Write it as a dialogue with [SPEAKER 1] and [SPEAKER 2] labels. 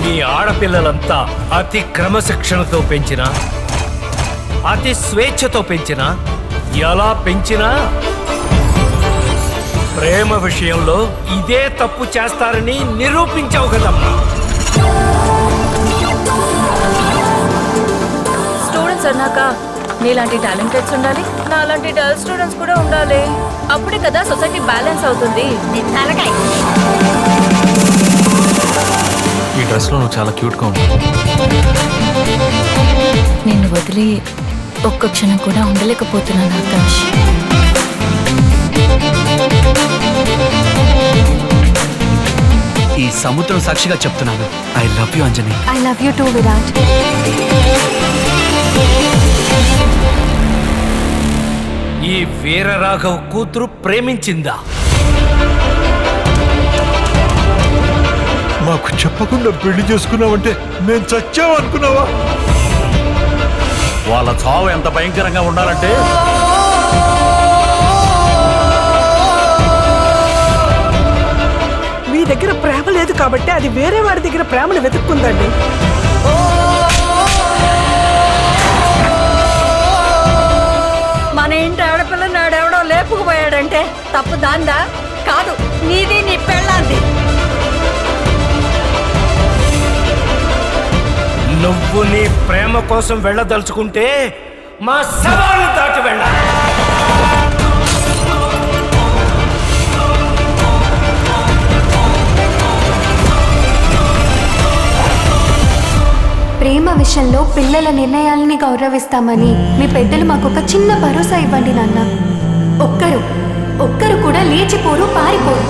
[SPEAKER 1] మీ ఆడపిల్లలంతా అతి క్రమశిక్షణతో పెంచినా, అతి స్వేచ్ఛతో పెంచినా, ఎలా పెంచినా ప్రేమ విషయంలో ఇదే తప్పు చేస్తారని నిరూపించావు కదమ్మా.
[SPEAKER 2] స్టూడెంట్స్ అన్నాక నీలాంటి టాలెంటెడ్స్ ఉండాలి, నాలాంటి డల్ స్టూడెంట్స్ కూడా ఉండాలి. అప్పుడే కదా సొసైటీ బ్యాలెన్స్ అవుతుంది.
[SPEAKER 3] ఈ డ్రెస్లో నువ్వు చాలా క్యూట్గా ఉంటావు.
[SPEAKER 2] నిన్ను వదిలి ఒక్క క్షణం కూడా ఉండలేకపోతున్నాను ఆకాష్.
[SPEAKER 3] ఈ సముద్రం సాక్షిగా చెప్తున్నాను, I love you Anjani.
[SPEAKER 4] I love you two Virat.
[SPEAKER 1] ఈ వీరరాఘవ్ కూతురు ప్రేమించిందా?
[SPEAKER 5] మాకు చెప్పకుండా పెళ్లి చేసుకున్నావంటే నేను చచ్చావనుకున్నావా?
[SPEAKER 6] వాళ్ళ చావు ఎంత భయంకరంగా ఉండాలంటే
[SPEAKER 7] మీ దగ్గర ప్రేమ లేదు కాబట్టి అది వేరే వాడి దగ్గర ప్రేమను వెతుక్కుందండి.
[SPEAKER 8] మన ఇంటి ఆడపిల్ల నాడెవడో లేపుకుపోయాడంటే తప్పు దాందా? కాదు, నీది నీ పెళ్ళాంది.
[SPEAKER 1] నువ్వు నీ ప్రేమ కోసం వెళ్ళదలుచుకుంటే మా సవాలు దాటి వెళ్ళాలి.
[SPEAKER 4] ప్రేమ విషయంలో పిల్లల నిర్ణయాలని గౌరవిస్తామని మీ పెద్దలు మాకు ఒక చిన్న భరోసా ఇవ్వండి నాన్న. ఒక్కరు కూడా లేచిపోరు, పారిపోరు.